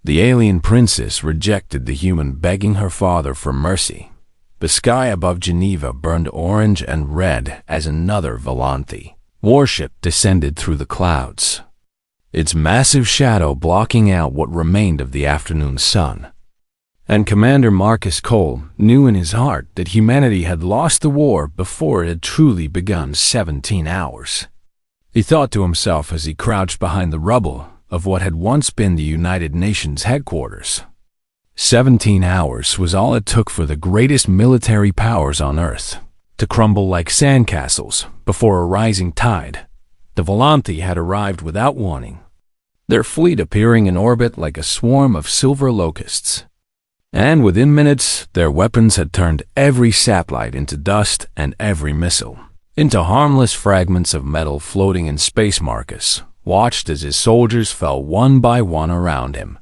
The alien princess rejected the human, begging her father for mercy. The sky above Geneva burned orange and red as another Volanthe warship descended through the clouds, its massive shadow blocking out what remained of the afternoon sun. And Commander Marcus Cole knew in his heart that humanity had lost the war before it had truly begun 17 hours. He thought to himself as he crouched behind the rubble of what had once been the United Nations headquarters. 17 hours was all it took for the greatest military powers on Earth to crumble like sandcastles before a rising tide. The Volanthe had arrived without warning, their fleet appearing in orbit like a swarm of silver locusts. And within minutes, their weapons had turned every satellite into dust and every missile into harmless fragments of metal floating in space. Marcus watched as his soldiers fell one by one around him,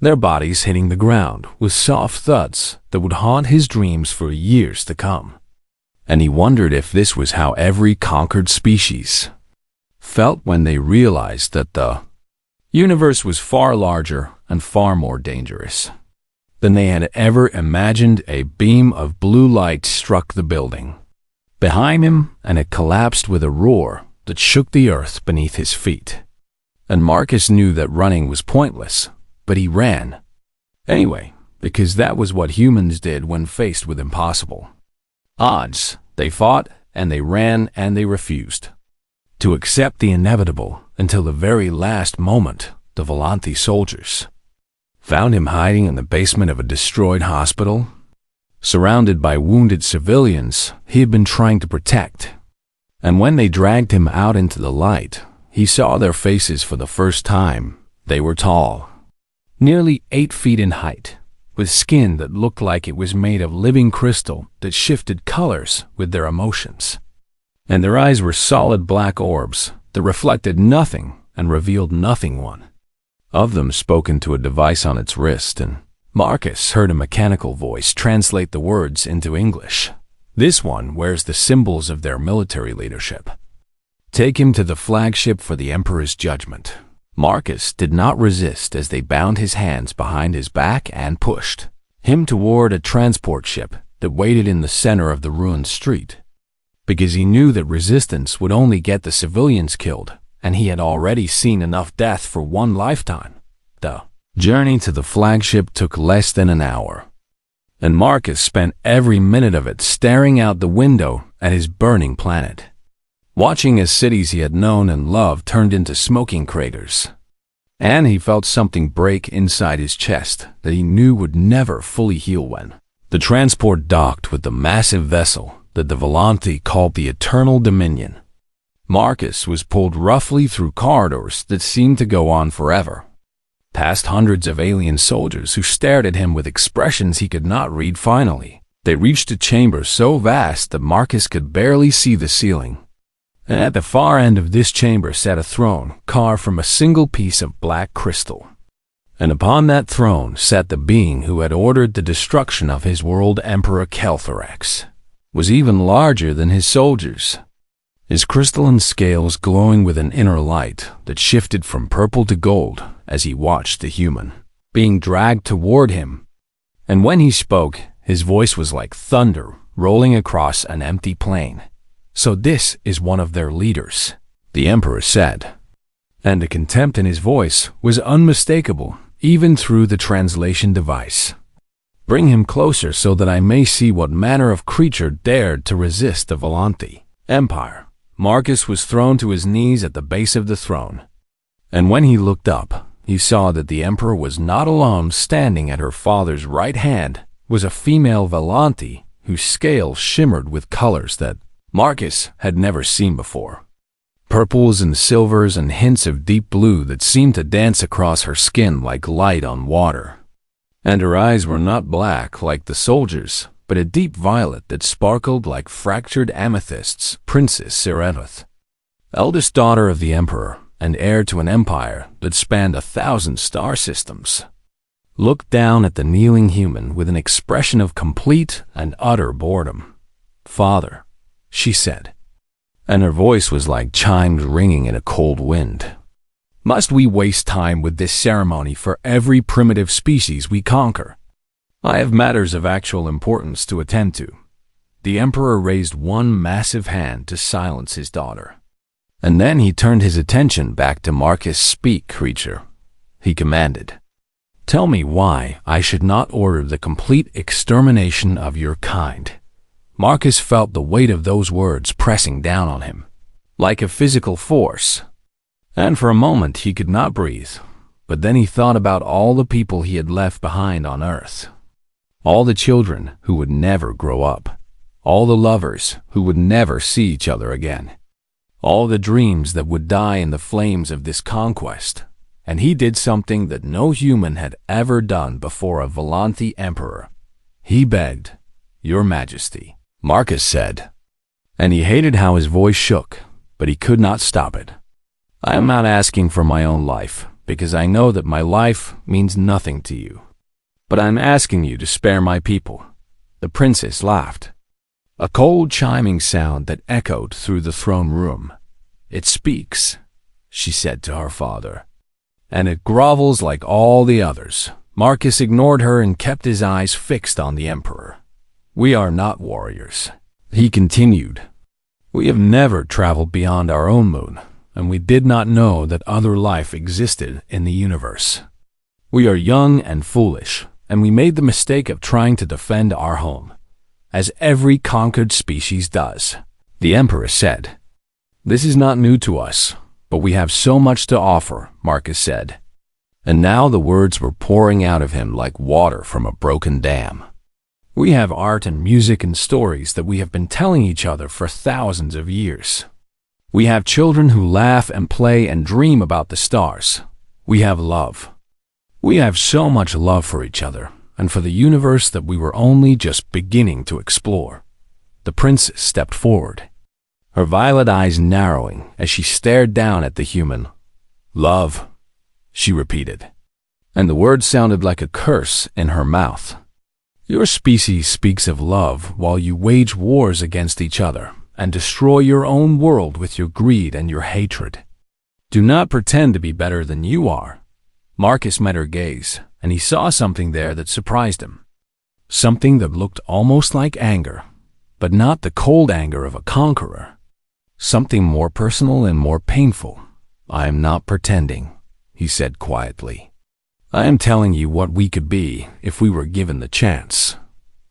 their bodies hitting the ground with soft thuds that would haunt his dreams for years to come. And he wondered if this was how every conquered species felt when they realized that the universe was far larger and far more dangerous than they had ever imagined. A beam of blue light struck the building behind him, and it collapsed with a roar that shook the earth beneath his feet. And Marcus knew that running was pointless, but he ran anyway, because that was what humans did when faced with impossible odds. They fought, and they ran, and they refused to accept the inevitable until the very last moment. The Volanthe soldiers found him hiding in the basement of a destroyed hospital, surrounded by wounded civilians he had been trying to protect. And when they dragged him out into the light, he saw their faces for the first time. They were tall, nearly 8 feet in height, with skin that looked like it was made of living crystal that shifted colors with their emotions. And their eyes were solid black orbs that reflected nothing and revealed nothing. One of them spoke into a device on its wrist, and Marcus heard a mechanical voice translate the words into English. This one wears the symbols of their military leadership. Take him to the flagship for the Emperor's judgment. Marcus did not resist as they bound his hands behind his back and pushed him toward a transport ship that waited in the center of the ruined street, because he knew that resistance would only get the civilians killed, and he had already seen enough death for one lifetime. The journey to the flagship took less than an hour, and Marcus spent every minute of it staring out the window at his burning planet, watching as cities he had known and loved turned into smoking craters. And he felt something break inside his chest that he knew would never fully heal when the transport docked with the massive vessel that the Volanthe called the Eternal Dominion. Marcus was pulled roughly through corridors that seemed to go on forever, past hundreds of alien soldiers who stared at him with expressions he could not read. Finally, they reached a chamber so vast that Marcus could barely see the ceiling. And at the far end of this chamber sat a throne carved from a single piece of black crystal. And upon that throne sat the being who had ordered the destruction of his world. Emperor Kelthorax was even larger than his soldiers, his crystalline scales glowing with an inner light that shifted from purple to gold as he watched the human being dragged toward him. And when he spoke, his voice was like thunder rolling across an empty plain. So this is one of their leaders, the Emperor said, and the contempt in his voice was unmistakable even through the translation device. Bring him closer so that I may see what manner of creature dared to resist the Volanthe Empire. Marcus was thrown to his knees at the base of the throne, and when he looked up, he saw that the Emperor was not alone. Standing at her father's right hand was a female Volanthe whose scales shimmered with colors that Marcus had never seen before. Purples and silvers and hints of deep blue that seemed to dance across her skin like light on water. And her eyes were not black like the soldiers, but a deep violet that sparkled like fractured amethysts. Princess Serenith, eldest daughter of the Emperor and heir to an empire that spanned 1,000 star systems, looked down at the kneeling human with an expression of complete and utter boredom. "Father," she said, and her voice was like chimes ringing in a cold wind. Must we waste time with this ceremony for every primitive species we conquer? I have matters of actual importance to attend to. The Emperor raised one massive hand to silence his daughter. And then he turned his attention back to Marcus. Speak, creature, he commanded. Tell me why I should not order the complete extermination of your kind. Marcus felt the weight of those words pressing down on him, like a physical force. And for a moment he could not breathe, but then he thought about all the people he had left behind on Earth. All the children who would never grow up. All the lovers who would never see each other again. All the dreams that would die in the flames of this conquest. And he did something that no human had ever done before a Volanthi emperor. He begged, "Your Majesty," Marcus said. And he hated how his voice shook, but he could not stop it. I am not asking for my own life, because I know that my life means nothing to you. But I am asking you to spare my people. The princess laughed. A cold chiming sound that echoed through the throne room. It speaks, she said to her father. And it grovels like all the others. Marcus ignored her and kept his eyes fixed on the Emperor. We are not warriors, he continued. We have never traveled beyond our own moon, and we did not know that other life existed in the universe. We are young and foolish, and we made the mistake of trying to defend our home, as every conquered species does, the Emperor said. This is not new to us, but we have so much to offer, Marcus said. And now the words were pouring out of him like water from a broken dam. We have art and music and stories that we have been telling each other for thousands of years. We have children who laugh and play and dream about the stars. We have love. We have so much love for each other and for the universe that we were only just beginning to explore. The princess stepped forward, her violet eyes narrowing as she stared down at the human. Love, she repeated, and the word sounded like a curse in her mouth. Your species speaks of love while you wage wars against each other and destroy your own world with your greed and your hatred. Do not pretend to be better than you are. Marcus met her gaze, and he saw something there that surprised him. Something that looked almost like anger, but not the cold anger of a conqueror. Something more personal and more painful. I am not pretending, he said quietly. I am telling you what we could be if we were given the chance.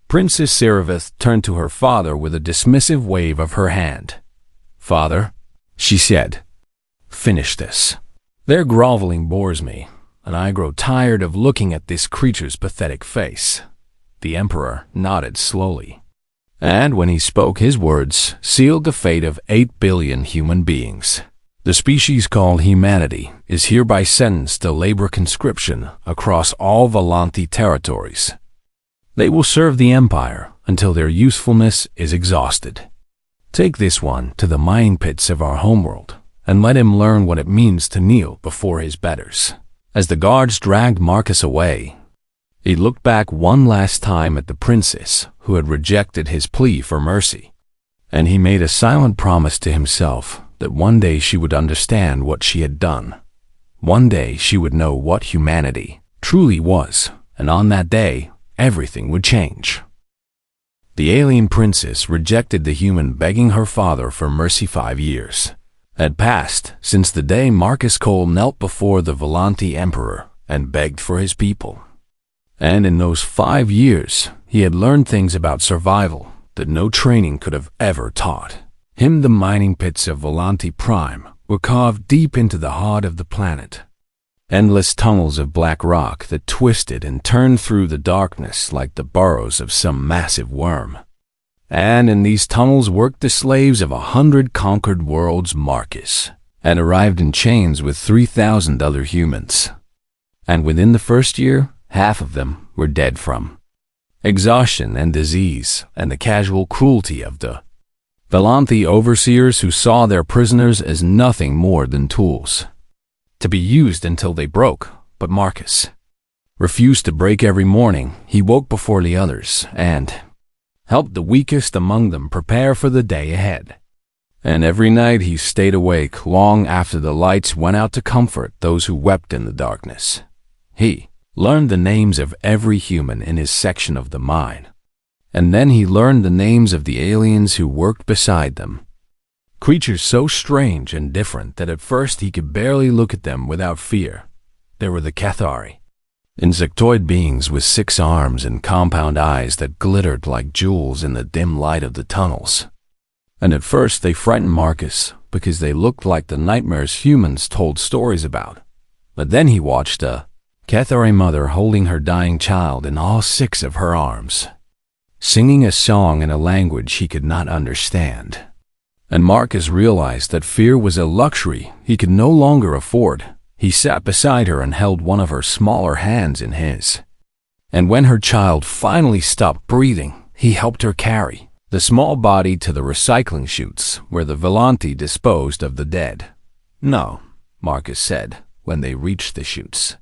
Princess Serevith turned to her father with a dismissive wave of her hand. Father, she said, finish this. Their groveling bores me, and I grow tired of looking at this creature's pathetic face. The Emperor nodded slowly. And when he spoke, his words sealed the fate of 8 billion human beings. The species called humanity is hereby sentenced to labor conscription across all Volanthi territories. They will serve the Empire until their usefulness is exhausted. Take this one to the mining pits of our homeworld, and let him learn what it means to kneel before his betters. As the guards dragged Marcus away, he looked back one last time at the princess who had rejected his plea for mercy, and he made a silent promise to himself that one day she would understand what she had done. One day she would know what humanity truly was, and on that day, everything would change. The alien princess rejected the human begging her father for mercy. 5 years had passed since the day Marcus Cole knelt before the Volanthi Emperor and begged for his people. And in those 5 years, he had learned things about survival that no training could have ever taught him. The mining pits of Volanthi Prime were carved deep into the heart of the planet. Endless tunnels of black rock that twisted and turned through the darkness like the burrows of some massive worm. And in these tunnels worked the slaves of 100 conquered worlds. Marcus had arrived in chains with 3,000 other humans. And within the first year, half of them were dead from exhaustion and disease and the casual cruelty of the Volanthi overseers, who saw their prisoners as nothing more than tools to be used until they broke. But Marcus refused to break. Every morning he woke before the others and helped the weakest among them prepare for the day ahead. And every night he stayed awake long after the lights went out to comfort those who wept in the darkness. He learned the names of every human in his section of the mine. And then he learned the names of the aliens who worked beside them. Creatures so strange and different that at first he could barely look at them without fear. There were the Cathari, insectoid beings with 6 arms and compound eyes that glittered like jewels in the dim light of the tunnels. And at first they frightened Marcus because they looked like the nightmares humans told stories about. But then he watched a Cathari mother holding her dying child in all 6 of her arms, singing a song in a language he could not understand. And Marcus realized that fear was a luxury he could no longer afford. He sat beside her and held one of her smaller hands in his. And when her child finally stopped breathing, he helped her carry the small body to the recycling chutes where the Volanti disposed of the dead. "No," Marcus said when they reached the chutes.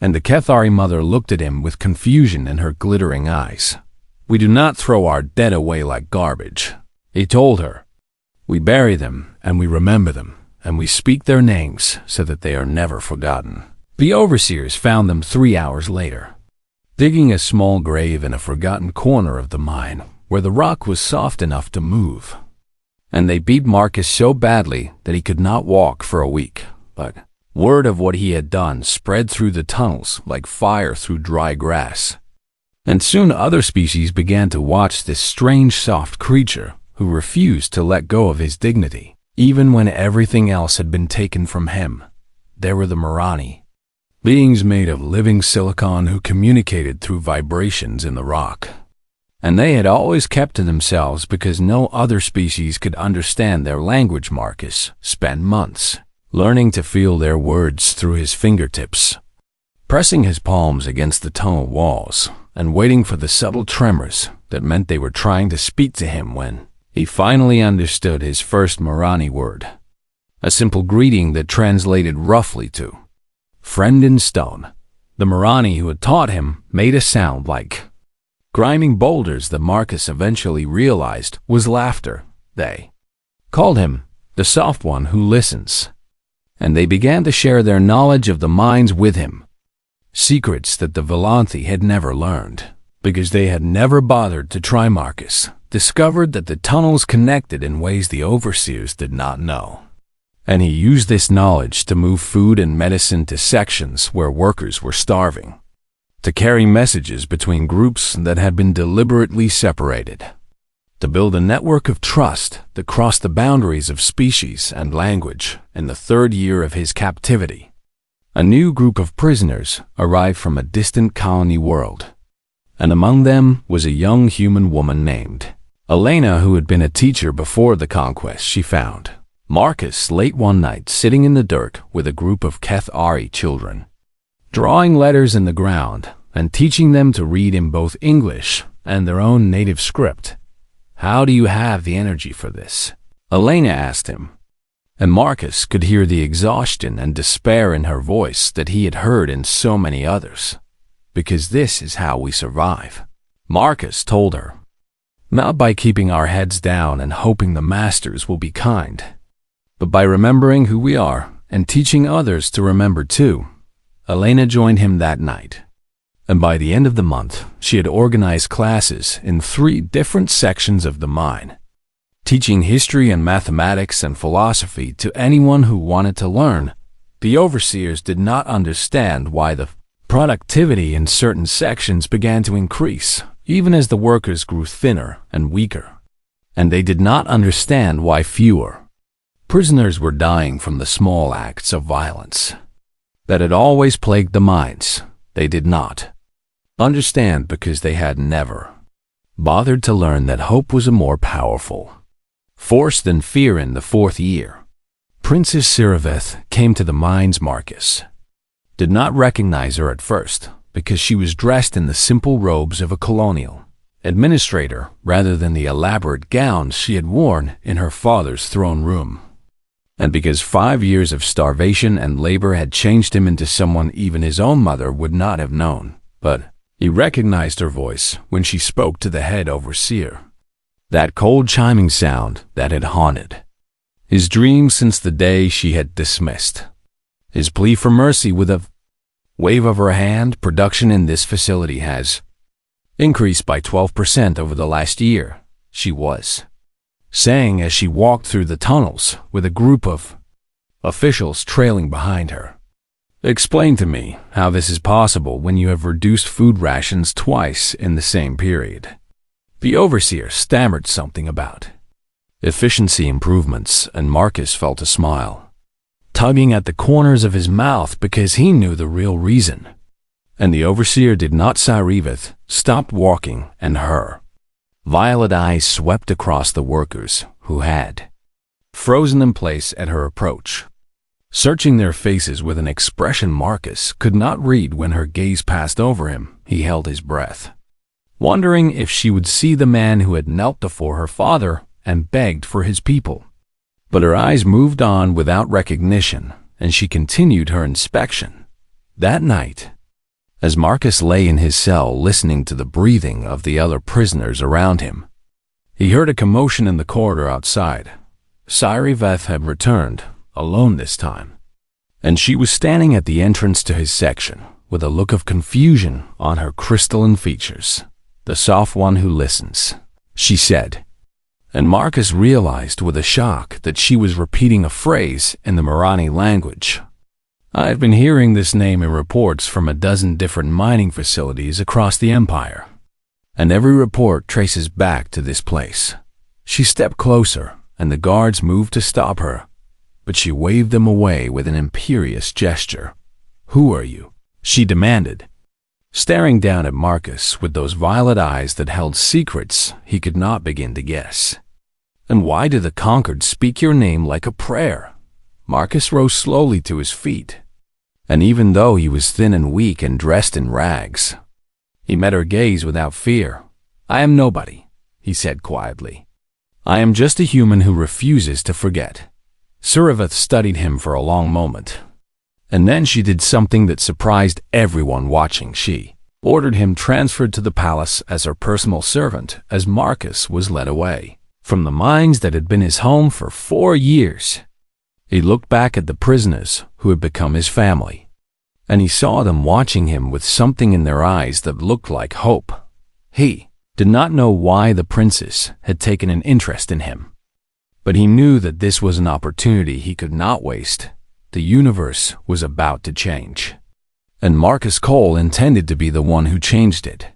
And the Cathari mother looked at him with confusion in her glittering eyes. "We do not throw our dead away like garbage," he told her. "We bury them, and we remember them, and we speak their names so that they are never forgotten." The overseers found them 3 hours later, digging a small grave in a forgotten corner of the mine where the rock was soft enough to move. And they beat Marcus so badly that he could not walk for a week. But word of what he had done spread through the tunnels like fire through dry grass. And soon other species began to watch this strange soft creature who refused to let go of his dignity, even when everything else had been taken from him. There were the Marani, beings made of living silicon who communicated through vibrations in the rock. And they had always kept to themselves because no other species could understand their language. Marcus spent months learning to feel their words through his fingertips, pressing his palms against the tunnel walls and waiting for the subtle tremors that meant they were trying to speak to him when he finally understood his first Marani word, a simple greeting that translated roughly to "friend in stone." The Marani who had taught him made a sound like grinding boulders that Marcus eventually realized was laughter. They called him the soft one who listens, and they began to share their knowledge of the mines with him, secrets that the Volanti had never learned because they had never bothered to try. Marcus discovered that the tunnels connected in ways the overseers did not know, and he used this knowledge to move food and medicine to sections where workers were starving, to carry messages between groups that had been deliberately separated, to build a network of trust that crossed the boundaries of species and language. In the 3rd year of his captivity, a new group of prisoners arrived from a distant colony world, and among them was a young human woman named Elena, who had been a teacher before the conquest. She found Marcus late one night sitting in the dirt with a group of Cathari children, drawing letters in the ground and teaching them to read in both English and their own native script. "How do you have the energy for this?" Elena asked him, and Marcus could hear the exhaustion and despair in her voice that he had heard in so many others. "Because this is how we survive," Marcus told her. "Not by keeping our heads down and hoping the masters will be kind, but by remembering who we are and teaching others to remember too." Elena joined him that night, and by the end of the month, she had organized classes in 3 different sections of the mine, teaching history and mathematics and philosophy to anyone who wanted to learn. The overseers did not understand why the productivity in certain sections began to increase, even as the workers grew thinner and weaker. And they did not understand why fewer prisoners were dying from the small acts of violence that had always plagued the mines. They did not understand because they had never bothered to learn that hope was a more powerful force than fear. In the 4th year, Princess Siraveth came to the mines. Marcus did not recognize her at first because she was dressed in the simple robes of a colonial administrator rather than the elaborate gowns she had worn in her father's throne room, and because 5 years of starvation and labor had changed him into someone even his own mother would not have known. But he recognized her voice when she spoke to the head overseer, that cold chiming sound that had haunted his dream since the day she had dismissed his plea for mercy with a wave of her hand. Production in this facility has increased by 12% over the last year, she was saying as she walked through the tunnels with a group of officials trailing behind her. Explain to me how this is possible when you have reduced food rations twice in the same period. The overseer stammered something about efficiency improvements, and Marcus felt a smile tugging at the corners of his mouth because he knew the real reason. And the overseer did not. Siriveth stopped walking, and her violet eyes swept across the workers who had frozen in place at her approach, searching their faces with an expression Marcus could not read. When her gaze passed over him, he held his breath, wondering if she would see the man who had knelt before her father and begged for his people. But her eyes moved on without recognition, and she continued her inspection. That night, as Marcus lay in his cell listening to the breathing of the other prisoners around him, he heard a commotion in the corridor outside. Siriveth had returned, alone this time, and she was standing at the entrance to his section with a look of confusion on her crystalline features. "The soft one who listens," she said, and Marcus realized with a shock that she was repeating a phrase in the Marani language. "I have been hearing this name in reports from a dozen different mining facilities across the empire, and every report traces back to this place." She stepped closer, and the guards moved to stop her, but she waved them away with an imperious gesture. "Who are you?" she demanded, staring down at Marcus with those violet eyes that held secrets he could not begin to guess. "And why do the conquered speak your name like a prayer?" Marcus rose slowly to his feet, and even though he was thin and weak and dressed in rags, he met her gaze without fear. "I am nobody," he said quietly. "I am just a human who refuses to forget." Siriveth studied him for a long moment, and then she did something that surprised everyone watching. She ordered him transferred to the palace as her personal servant as Marcus was led away from the mines that had been his home for 4 years. He looked back at the prisoners who had become his family, and he saw them watching him with something in their eyes that looked like hope. He did not know why the princess had taken an interest in him, but he knew that this was an opportunity he could not waste. The universe was about to change, and Marcus Cole intended to be the one who changed it.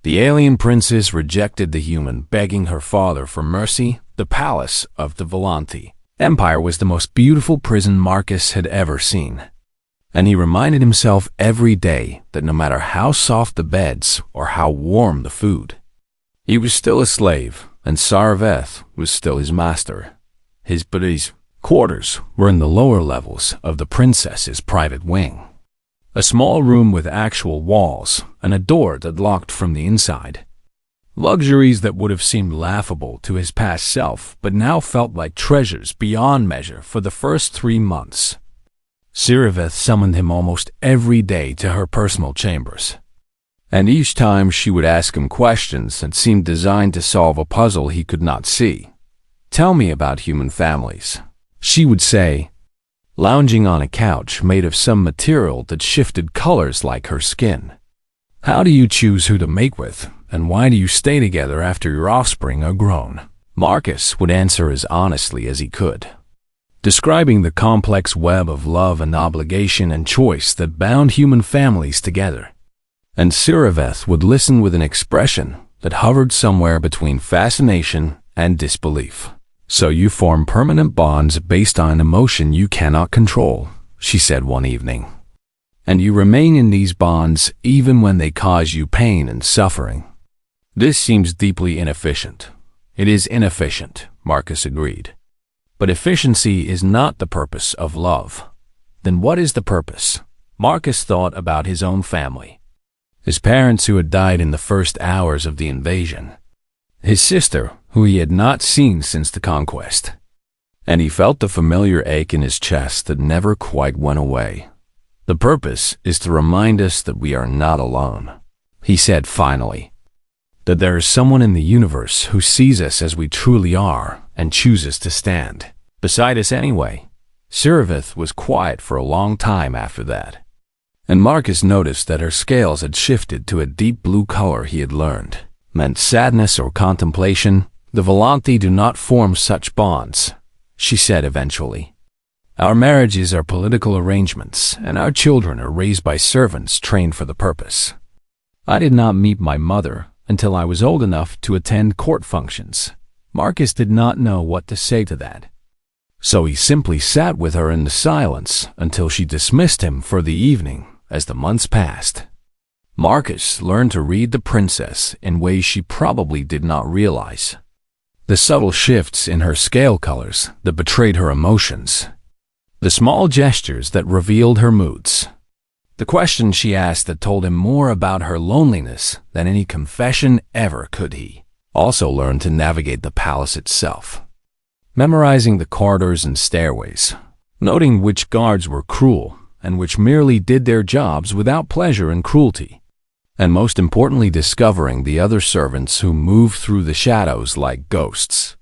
The alien princess rejected the human, begging her father for mercy. The palace of the Volanthi Empire was the most beautiful prison Marcus had ever seen, and he reminded himself every day that no matter how soft the beds or how warm the food, he was still a slave, and Siriveth was still his master. His quarters were in the lower levels of the princess's private wing, a small room with actual walls and a door that locked from the inside. Luxuries that would have seemed laughable to his past self, but now felt like treasures beyond measure. For the first 3 months, Siriveth summoned him almost every day to her personal chambers, and each time she would ask him questions that seemed designed to solve a puzzle he could not see. "Tell me about human families," she would say, lounging on a couch made of some material that shifted colors like her skin. "How do you choose who to mate with, and why do you stay together after your offspring are grown?" Marcus would answer as honestly as he could, describing the complex web of love and obligation and choice that bound human families together. And Siriveth would listen with an expression that hovered somewhere between fascination and disbelief. "So you form permanent bonds based on emotion you cannot control," she said one evening. "And you remain in these bonds even when they cause you pain and suffering." "This seems deeply inefficient." "It is inefficient," Marcus agreed. "But efficiency is not the purpose of love." Then what is the purpose? Marcus thought about his own family. His parents who had died in the first hours of the invasion. His sister, who he had not seen since the conquest. And he felt the familiar ache in his chest that never quite went away. "The purpose is to remind us that we are not alone," he said finally. "That there is someone in the universe who sees us as we truly are and chooses to stand beside us anyway. Sirvith was quiet for a long time after that, and Marcus noticed that her scales had shifted to a deep blue color he had learned meant sadness or contemplation. The Volanthi do not form such bonds, she said eventually. Our marriages are political arrangements, and our children are raised by servants trained for the purpose. I did not meet my mother until I was old enough to attend court functions. Marcus did not know what to say to that, so he simply sat with her in the silence until she dismissed him for the evening. As the months passed, Marcus learned to read the princess in ways she probably did not realize. The subtle shifts in her scale colors that betrayed her emotions, the small gestures that revealed her moods, the questions she asked that told him more about her loneliness than any confession ever could. He also learned to navigate the palace itself, memorizing the corridors and stairways, noting which guards were cruel and which merely did their jobs without pleasure and cruelty, and most importantly discovering the other servants who moved through the shadows like ghosts.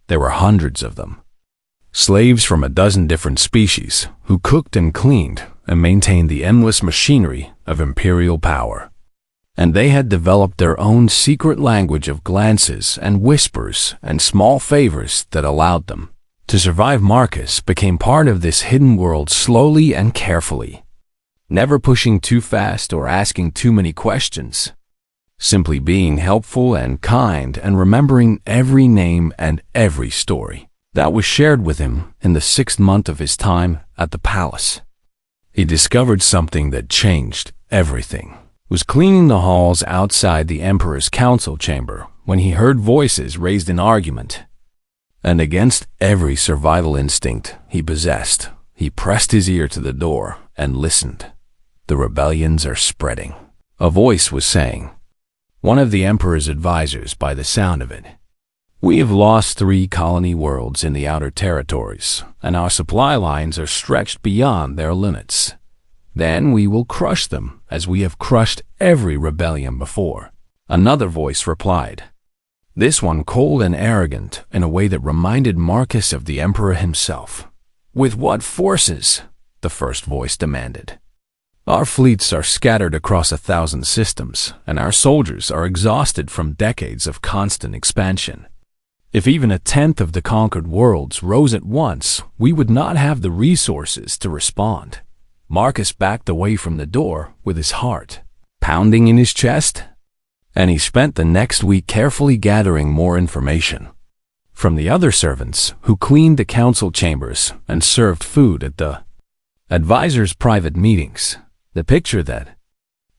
There were hundreds of them, slaves from a dozen different species who cooked and cleaned and maintained the endless machinery of imperial power. And they had developed their own secret language of glances and whispers and small favors that allowed them to survive. Marcus became part of this hidden world slowly and carefully, never pushing too fast or asking too many questions, simply being helpful and kind and remembering every name and every story that was shared with him. In the 6th month of his time at the palace, he discovered something that changed everything. Was cleaning the halls outside the Emperor's council chamber when he heard voices raised in argument. And against every survival instinct he possessed, he pressed his ear to the door and listened. The rebellions are spreading, a voice was saying. One of the Emperor's advisors, by the sound of it. We have lost 3 colony worlds in the outer territories, and our supply lines are stretched beyond their limits. Then we will crush them, as we have crushed every rebellion before. Another voice replied, this one cold and arrogant in a way that reminded Marcus of the Emperor himself. With what forces? The first voice demanded. Our fleets are scattered across 1,000 systems, and our soldiers are exhausted from decades of constant expansion. If even 1/10 of the conquered worlds rose at once, we would not have the resources to respond. Marcus backed away from the door with his heart pounding in his chest, and he spent the next week carefully gathering more information from the other servants who cleaned the council chambers and served food at the advisors' private meetings. The picture that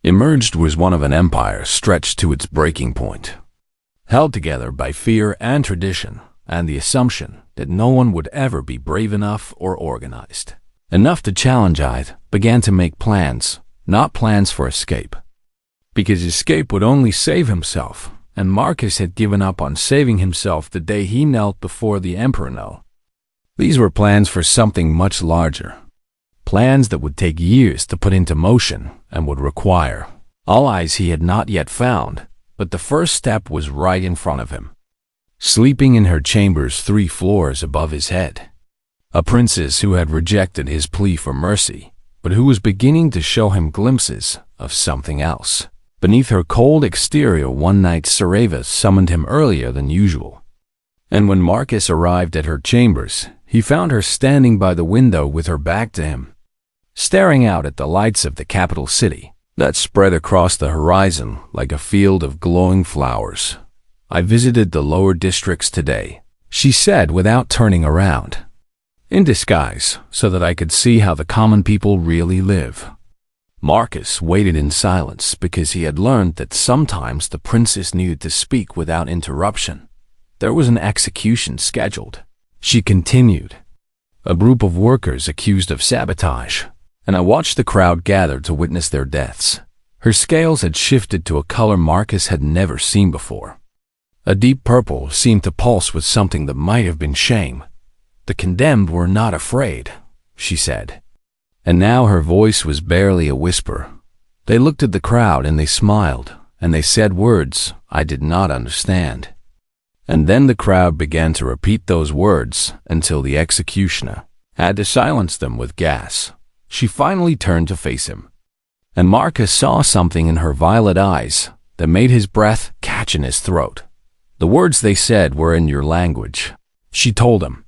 emerged was one of an empire stretched to its breaking point, held together by fear and tradition, and the assumption that no one would ever be brave enough or organized enough to challenge it. Began to make plans, not plans for escape, because escape would only save himself, and Marcus had given up on saving himself the day he knelt before the Emperor. No, these were plans for something much larger, plans that would take years to put into motion and would require allies he had not yet found. But the first step was right in front of him, sleeping in her chambers 3 floors above his head. A princess who had rejected his plea for mercy, but who was beginning to show him glimpses of something else. Beneath her cold exterior, one night Sareva summoned him earlier than usual. And when Marcus arrived at her chambers, he found her standing by the window with her back to him, staring out at the lights of the capital city that spread across the horizon like a field of glowing flowers. I visited the lower districts today, she said without turning around, in disguise so that I could see how the common people really live. Marcus waited in silence because he had learned that sometimes the princess needed to speak without interruption. There was an execution scheduled, she continued. A group of workers accused of sabotage, and I watched the crowd gather to witness their deaths. Her scales had shifted to a color Marcus had never seen before. A deep purple seemed to pulse with something that might have been shame. The condemned were not afraid, she said. And now her voice was barely a whisper. They looked at the crowd and they smiled, and they said words I did not understand. And then the crowd began to repeat those words until the executioner had to silence them with gas. She finally turned to face him, and Marcus saw something in her violet eyes that made his breath catch in his throat. The words they said were in your language. She told him.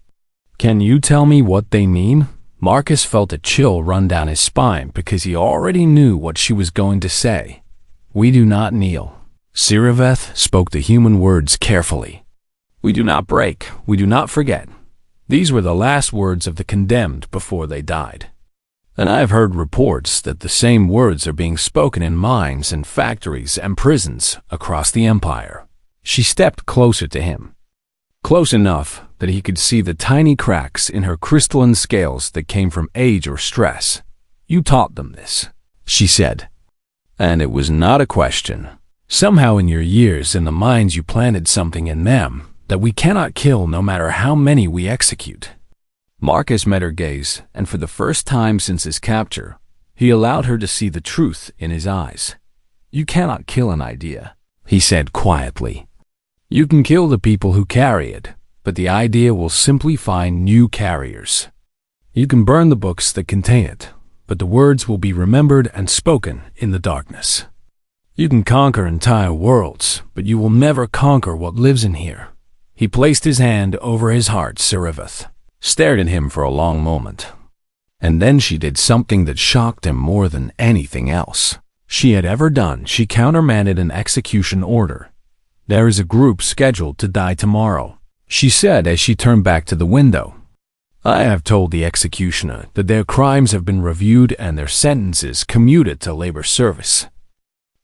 Can you tell me what they mean? Marcus felt a chill run down his spine because he already knew what she was going to say. We do not kneel. Siriveth spoke the human words carefully. We do not break. We do not forget. These were the last words of the condemned before they died. And I have heard reports that the same words are being spoken in mines and factories and prisons across the empire. She stepped closer to him, close enough that he could see the tiny cracks in her crystalline scales that came from age or stress. You taught them this, she said. And it was not a question. Somehow in your years in the mines you planted something in them that we cannot kill no matter how many we execute. Marcus met her gaze, and for the first time since his capture, he allowed her to see the truth in his eyes. You cannot kill an idea, he said quietly. You can kill the people who carry it, but the idea will simply find new carriers. You can burn the books that contain it, but the words will be remembered and spoken in the darkness. You can conquer entire worlds, but you will never conquer what lives in here. He placed his hand over his heart. Siriveth stared at him for a long moment. And then she did something that shocked him more than anything else she had ever done. She countermanded an execution order. There is a group scheduled to die tomorrow, she said as she turned back to the window. I have told the executioner that their crimes have been reviewed and their sentences commuted to labor service.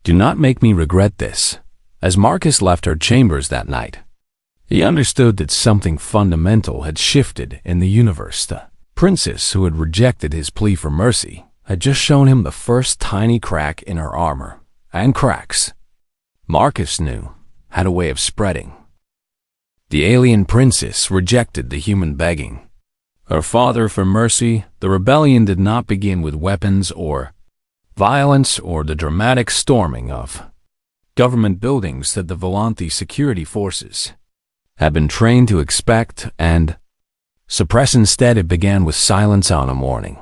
Do not make me regret this. As Marcus left her chambers that night, he understood that something fundamental had shifted in the universe. The princess who had rejected his plea for mercy had just shown him the first tiny crack in her armor, and cracks, Marcus knew, had a way of spreading. The alien princess rejected the human begging. Her father for mercy. The rebellion did not begin with weapons or violence or the dramatic storming of government buildings that the Volanthi security forces had been trained to expect and suppress. Instead, it began with silence on a morning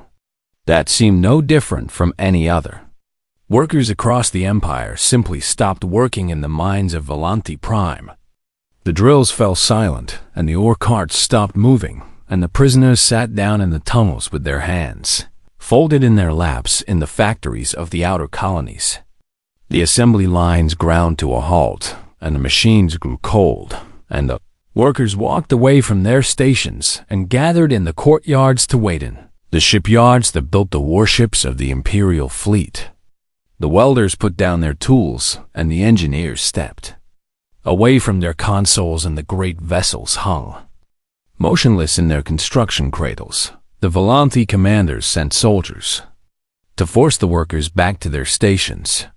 that seemed no different from any other. Workers across the empire simply stopped working in the mines of Volanthi Prime. The drills fell silent, and the ore carts stopped moving, and the prisoners sat down in the tunnels with their hands folded in their laps in the factories of the outer colonies. The assembly lines ground to a halt, and the machines grew cold, and the workers walked away from their stations and gathered in the courtyards to wait in the shipyards that built the warships of the Imperial fleet. The welders put down their tools, and the engineers stepped away from their consoles, and the great vessels hung motionless in their construction cradles. The Volanthi commanders sent soldiers to force the workers back to their stations.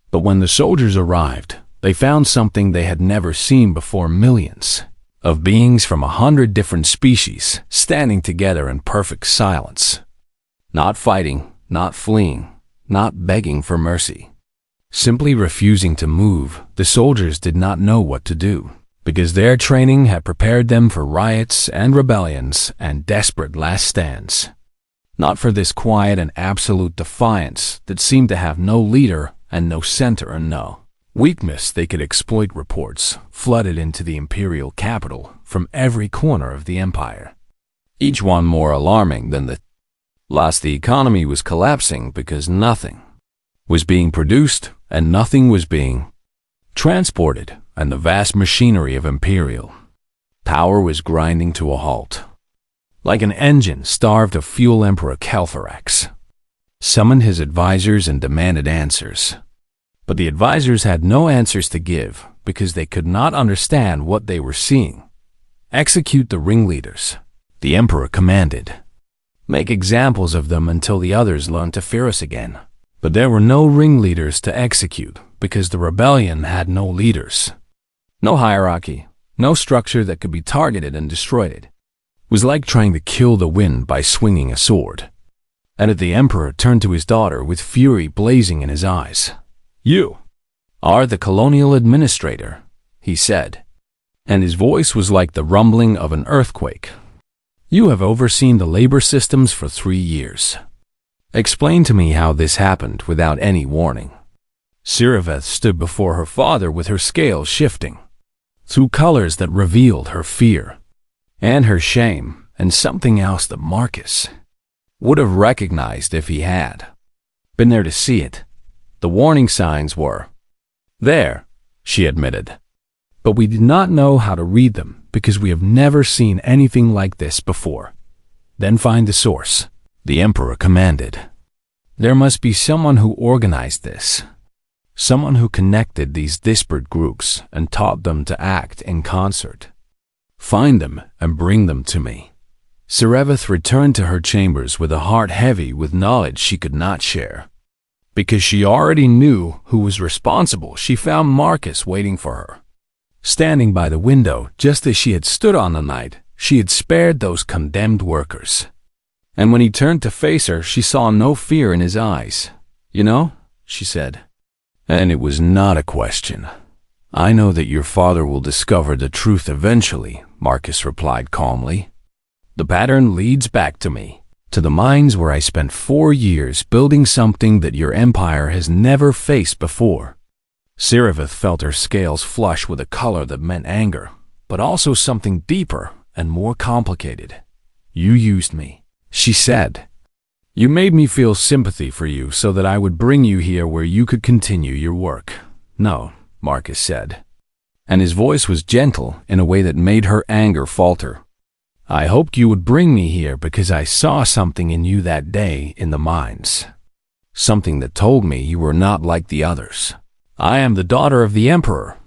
But when the soldiers arrived, they found something they had never seen before: millions of beings from 100 different species standing together in perfect silence. Not fighting, not fleeing, not begging for mercy. Simply refusing to move. The soldiers did not know what to do, because their training had prepared them for riots and rebellions and desperate last stands. Not for this quiet and absolute defiance that seemed to have no leader and no center and no weakness they could exploit. Reports flooded into the imperial capital from every corner of the empire, each one more alarming than the last. The economy was collapsing because nothing was being produced and nothing was being transported, and the vast machinery of imperial power was grinding to a halt. Like an engine starved of fuel, Emperor Kelpharax summoned his advisors and demanded answers. But the advisors had no answers to give because they could not understand what they were seeing. Execute the ringleaders, the Emperor commanded. Make examples of them until the others learn to fear us again. But there were no ringleaders to execute because the rebellion had no leaders. No hierarchy, no structure that could be targeted and destroyed. It was like trying to kill the wind by swinging a sword. And the Emperor turned to his daughter with fury blazing in his eyes. You are the colonial administrator, he said. and his voice was like the rumbling of an earthquake. You have overseen the labor systems for 3 years. Explain to me how this happened without any warning. Siriveth stood before her father with her scales shifting through colors that revealed her fear and her shame and something else that Marcus would have recognized if he had been there to see it. The warning signs were there, she admitted, but we did not know how to read them because we have never seen anything like this before. Then find the source, the Emperor commanded. There must be someone who organized this, someone who connected these disparate groups and taught them to act in concert. Find them and bring them to me. Sireveth returned to her chambers with a heart heavy with knowledge she could not share. Because she already knew who was responsible, she found Marcus waiting for her, standing by the window just as she had stood on the night she had spared those condemned workers. And when he turned to face her, she saw no fear in his eyes. You know, she said, and it was not a question. I know that your father will discover the truth eventually, Marcus replied calmly. The pattern leads back to me, to the mines where I spent 4 years building something that your empire has never faced before. Siriveth felt her scales flush with a color that meant anger, but also something deeper and more complicated. You used me, she said. You made me feel sympathy for you so that I would bring you here where you could continue your work. No, Marcus said, and his voice was gentle in a way that made her anger falter. I hoped you would bring me here because I saw something in you that day in the mines. Something that told me you were not like the others. I am the daughter of the Emperor.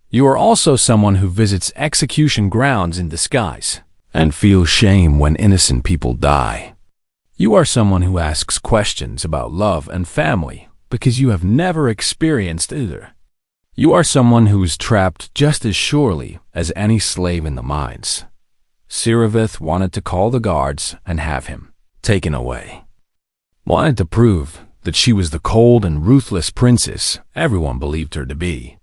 You are also someone who visits execution grounds in disguise and feels shame when innocent people die. You are someone who asks questions about love and family because you have never experienced either. You are someone who is trapped just as surely as any slave in the mines. Siriveth wanted to call the guards and have him taken away. Wanted to prove that she was the cold and ruthless princess everyone believed her to be.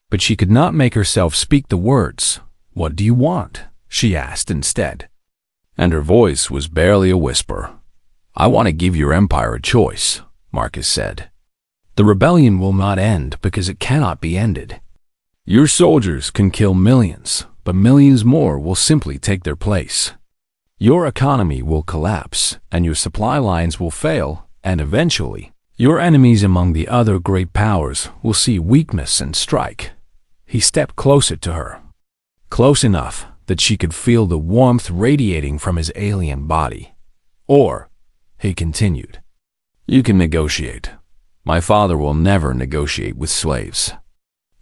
But she could not make herself speak the words. What do you want? She asked instead. And her voice was barely a whisper. I want to give your empire a choice, Marcus said. The rebellion will not end because it cannot be ended. Your soldiers can kill millions, but millions more will simply take their place. Your economy will collapse, and your supply lines will fail, and eventually, your enemies among the other great powers will see weakness and strike. He stepped closer to her, close enough that she could feel the warmth radiating from his alien body. Or, he continued, you can negotiate. My father will never negotiate with slaves.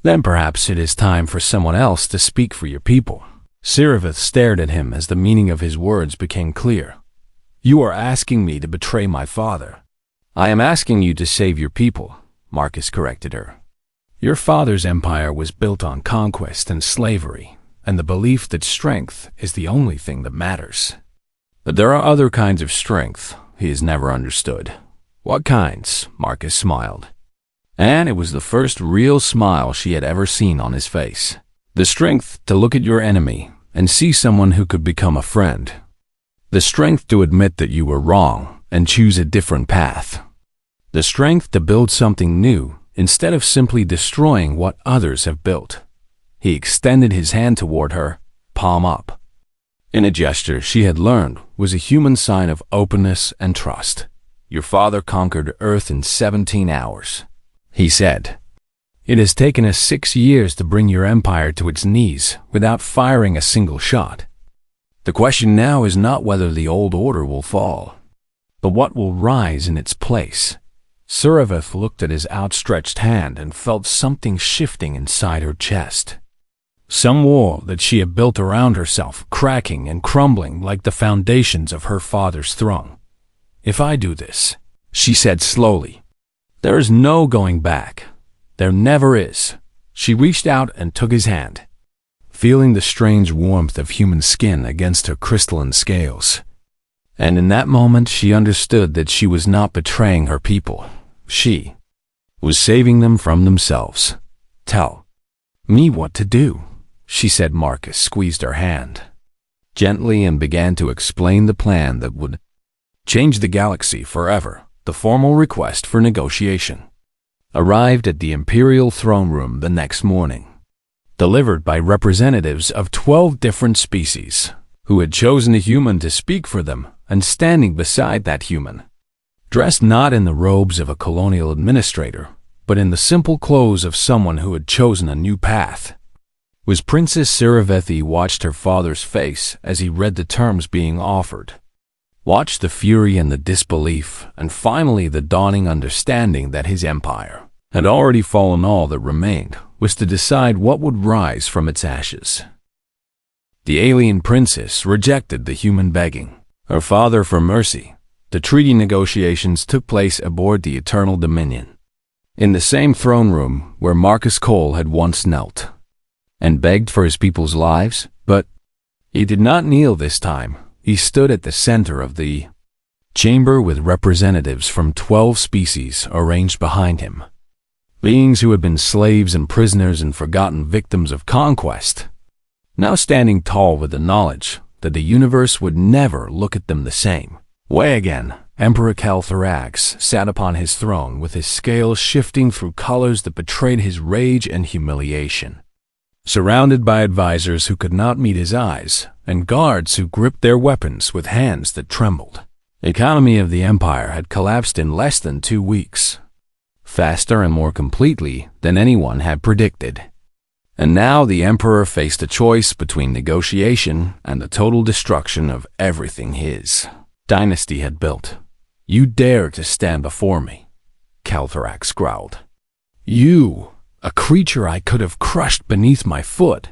Then perhaps it is time for someone else to speak for your people. Siriveth stared at him as the meaning of his words became clear. You are asking me to betray my father. I am asking you to save your people, Marcus corrected her. Your father's empire was built on conquest and slavery, and the belief that strength is the only thing that matters. But there are other kinds of strength he has never understood. What kinds? Marcus smiled. And it was the first real smile she had ever seen on his face. The strength to look at your enemy and see someone who could become a friend. The strength to admit that you were wrong and choose a different path. The strength to build something new instead of simply destroying what others have built. He extended his hand toward her, palm up, in a gesture she had learned was a human sign of openness and trust. Your father conquered Earth in 17 hours. He said, it has taken us 6 years to bring your empire to its knees without firing a single shot. The question now is not whether the old order will fall, but what will rise in its place. Siriveth looked at his outstretched hand and felt something shifting inside her chest. Some wall that she had built around herself cracking and crumbling like the foundations of her father's throne. If I do this, she said slowly, there is no going back. There never is. She reached out and took his hand, feeling the strange warmth of human skin against her crystalline scales. And in that moment she understood that she was not betraying her people. She was saving them from themselves. Tell me what to do, she said. Marcus squeezed her hand gently and began to explain the plan that would change the galaxy forever. The formal request for negotiation arrived at the Imperial throne room the next morning, delivered by representatives of 12 different species, who had chosen a human to speak for them, and standing beside that human, dressed not in the robes of a colonial administrator, but in the simple clothes of someone who had chosen a new path, was Princess Siravethi. Watched her father's face as he read the terms being offered, watched the fury and the disbelief, and finally the dawning understanding that his empire had already fallen. All that remained was to decide what would rise from its ashes. The alien princess rejected the human begging her father for mercy. The treaty negotiations took place aboard the Eternal Dominion, in the same throne room where Marcus Cole had once knelt and begged for his people's lives, but he did not kneel this time. He stood at the center of the chamber with representatives from 12 species arranged behind him, beings who had been slaves and prisoners and forgotten victims of conquest, now standing tall with the knowledge that the universe would never look at them the same way again. Emperor Caltharax sat upon his throne with his scales shifting through colors that betrayed his rage and humiliation, surrounded by advisors who could not meet his eyes and guards who gripped their weapons with hands that trembled. The economy of the empire had collapsed in less than 2 weeks, faster and more completely than anyone had predicted. And now the emperor faced a choice between negotiation and the total destruction of everything his dynasty had built. "You dare to stand before me," Caltharax growled. "You, a creature I could have crushed beneath my foot.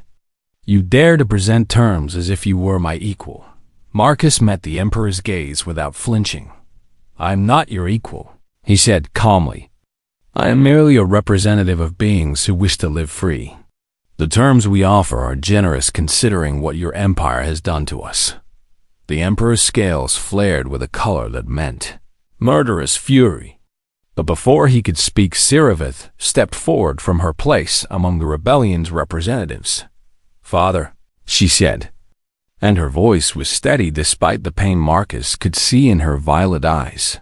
You dare to present terms as if you were my equal." Marcus met the emperor's gaze without flinching. "I am not your equal," he said calmly. "I am merely a representative of beings who wish to live free. The terms we offer are generous considering what your empire has done to us." The emperor's scales flared with a color that meant murderous fury. But before he could speak, Siravith stepped forward from her place among the rebellion's representatives. "Father," she said, and her voice was steady despite the pain Marcus could see in her violet eyes.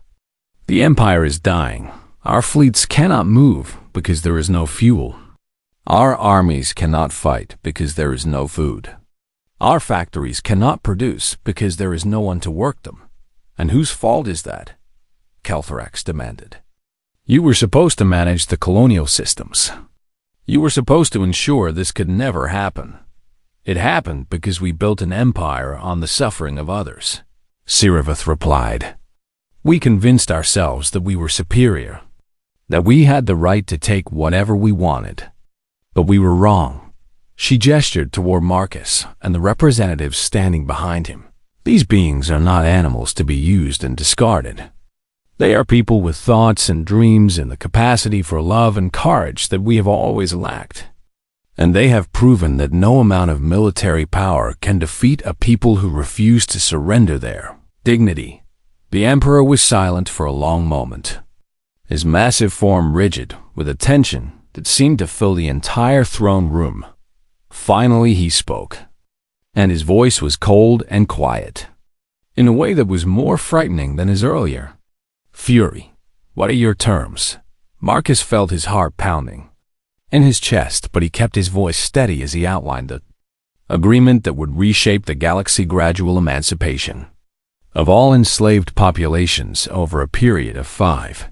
"The empire is dying. Our fleets cannot move because there is no fuel. Our armies cannot fight because there is no food. Our factories cannot produce because there is no one to work them. And whose fault is that?" Caltharax demanded. "You were supposed to manage the colonial systems. You were supposed to ensure this could never happen. It happened because we built an empire on the suffering of others," Siravith replied. "We convinced ourselves that we were superior, that we had the right to take whatever we wanted. But we were wrong." She gestured toward Marcus and the representatives standing behind him. "These beings are not animals to be used and discarded. They are people with thoughts and dreams and the capacity for love and courage that we have always lacked. And they have proven that no amount of military power can defeat a people who refuse to surrender their dignity." The emperor was silent for a long moment, his massive form rigid with a tension that seemed to fill the entire throne room. Finally he spoke, and his voice was cold and quiet, in a way that was more frightening than his earlier fury. "What are your terms?" Marcus felt his heart pounding in his chest, but he kept his voice steady as he outlined the agreement that would reshape the galaxy: gradual emancipation of all enslaved populations over a period of 5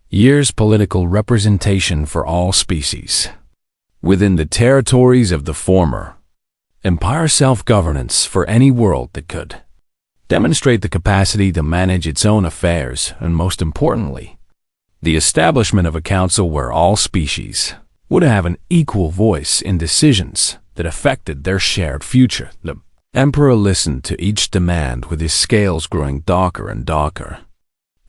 years, political representation for all species within the territories of the former empire, self-governance for any world that could demonstrate the capacity to manage its own affairs, and most importantly, the establishment of a council where all species would have an equal voice in decisions that affected their shared future. The emperor listened to each demand with his scales growing darker and darker.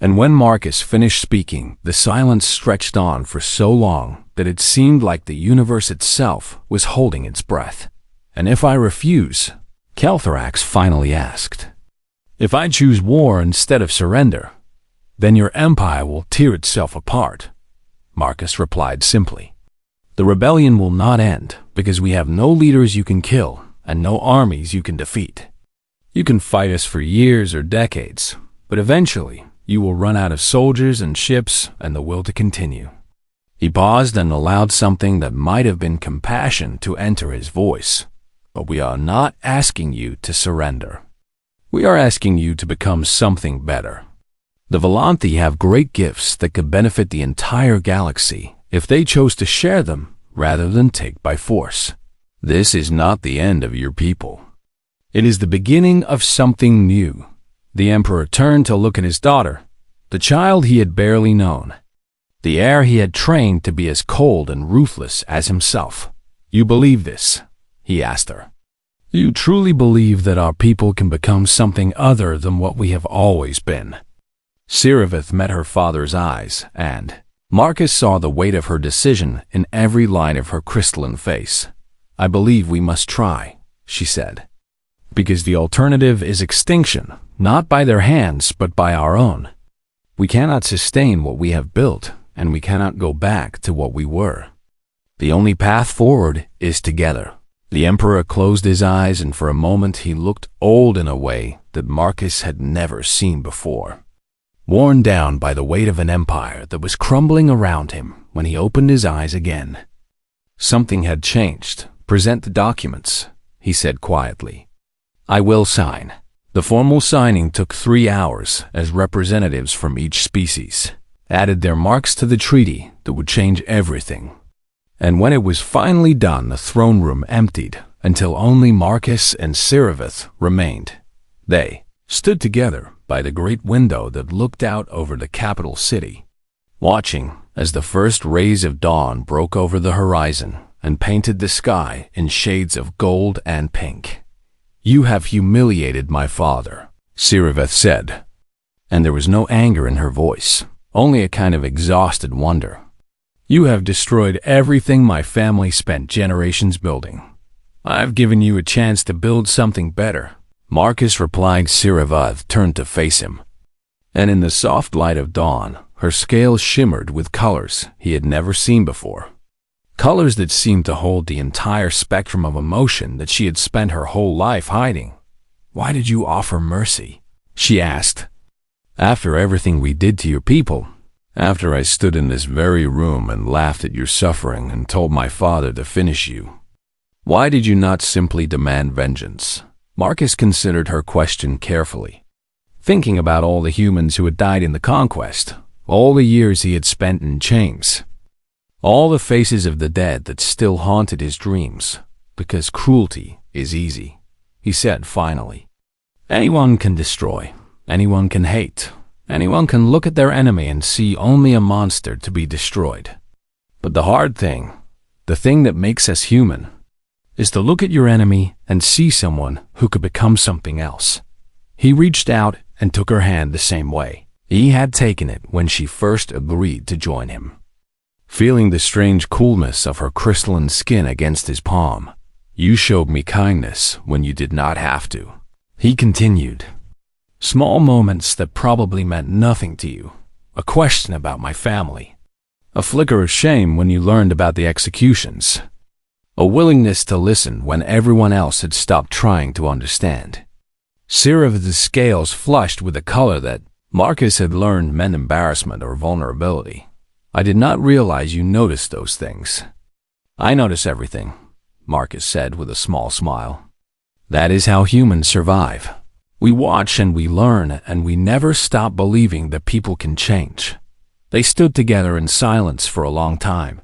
And when Marcus finished speaking, the silence stretched on for so long that it seemed like the universe itself was holding its breath. "And if I refuse?" Caltharax finally asked. "If I choose war instead of surrender, then your empire will tear itself apart," Marcus replied simply. "The rebellion will not end because we have no leaders you can kill and no armies you can defeat. You can fight us for years or decades, but eventually you will run out of soldiers and ships and the will to continue." He paused and allowed something that might have been compassion to enter his voice. "But we are not asking you to surrender. We are asking you to become something better. The Volanthi have great gifts that could benefit the entire galaxy if they chose to share them rather than take by force. This is not the end of your people. It is the beginning of something new." The Emperor turned to look at his daughter, the child he had barely known, the heir he had trained to be as cold and ruthless as himself. "You believe this?" he asked her. "Do you truly believe that our people can become something other than what we have always been?" Siriveth met her father's eyes, and Marcus saw the weight of her decision in every line of her crystalline face. "I believe we must try," she said, "because the alternative is extinction, not by their hands but by our own. We cannot sustain what we have built, and we cannot go back to what we were. The only path forward is together." The Emperor closed his eyes, and for a moment he looked old in a way that Marcus had never seen before. Worn down by the weight of an empire that was crumbling around him when he opened his eyes again. Something had changed. "Present the documents," he said quietly. "I will sign." The formal signing took 3 hours as representatives from each species added their marks to the treaty that would change everything. And when it was finally done, the throne room emptied until only Marcus and Siriveth remained. They stood together by the great window that looked out over the capital city, watching as the first rays of dawn broke over the horizon and painted the sky in shades of gold and pink. "You have humiliated my father," Siriveth said, and there was no anger in her voice, only a kind of exhausted wonder. "You have destroyed everything my family spent generations building. I've given you a chance to build something better," Marcus replied. Siriveth turned to face him, and in the soft light of dawn, her scales shimmered with colors he had never seen before. Colors that seemed to hold the entire spectrum of emotion that she had spent her whole life hiding. "Why did you offer mercy?" she asked. "After everything we did to your people, after I stood in this very room and laughed at your suffering and told my father to finish you, why did you not simply demand vengeance?" Marcus considered her question carefully, thinking about all the humans who had died in the conquest, all the years he had spent in chains, all the faces of the dead that still haunted his dreams. "Because cruelty is easy," he said finally. "Anyone can destroy, anyone can hate, anyone can look at their enemy and see only a monster to be destroyed. But the hard thing, the thing that makes us human, is to look at your enemy and see someone who could become something else." He reached out and took her hand the same way he had taken it when she first agreed to join him. Feeling the strange coolness of her crystalline skin against his palm, "You showed me kindness when you did not have to," he continued. "Small moments that probably meant nothing to you, a question about my family, a flicker of shame when you learned about the executions, a willingness to listen when everyone else had stopped trying to understand." Siriveth's scales flushed with a color that Marcus had learned meant embarrassment or vulnerability. "I did not realize you noticed those things." "I notice everything," Marcus said with a small smile. "That is how humans survive. We watch and we learn, and we never stop believing that people can change." They stood together in silence for a long time,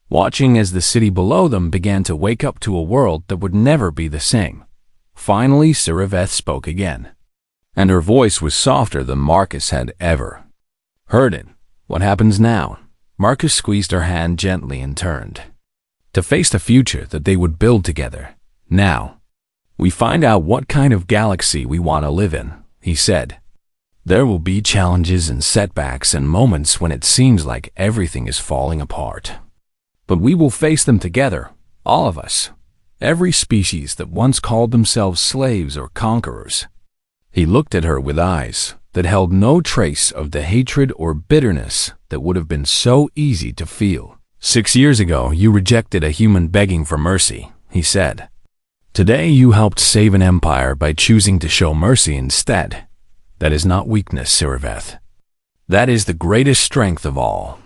watching as the city below them began to wake up to a world that would never be the same. Finally, Siriveth spoke again, and her voice was softer than Marcus had ever heard it. "What happens now?" Marcus squeezed her hand gently and turned to face the future that they would build together. "Now, we find out what kind of galaxy we want to live in," he said. "There will be challenges and setbacks and moments when it seems like everything is falling apart. But we will face them together, all of us, every species that once called themselves slaves or conquerors." He looked at her with eyes that held no trace of the hatred or bitterness that would have been so easy to feel 6 years ago, you rejected a human begging for mercy, he said. Today, you helped save an empire by choosing to show mercy instead. That is not weakness, Siriveth. That is the greatest strength of all.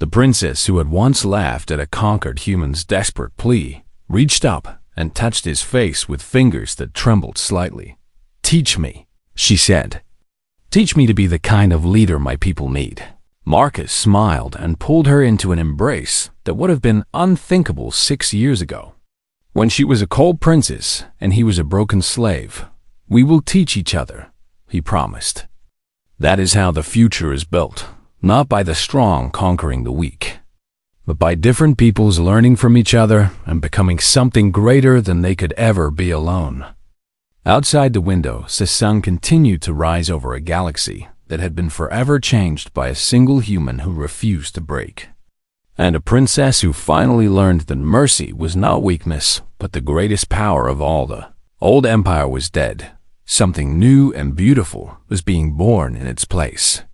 The princess, who had once laughed at a conquered human's desperate plea, reached up and touched his face with fingers that trembled slightly. Teach me, she said. Teach me to be the kind of leader my people need. Marcus smiled and pulled her into an embrace that would have been unthinkable 6 years ago. When she was a cold princess and he was a broken slave, we will teach each other, he promised. That is how the future is built, not by the strong conquering the weak, but by different peoples learning from each other and becoming something greater than they could ever be alone. Outside the window, the sun continued to rise over a galaxy that had been forever changed by a single human who refused to break. And a princess who finally learned that mercy was not weakness, but the greatest power of all. The old empire was dead. Something new and beautiful was being born in its place.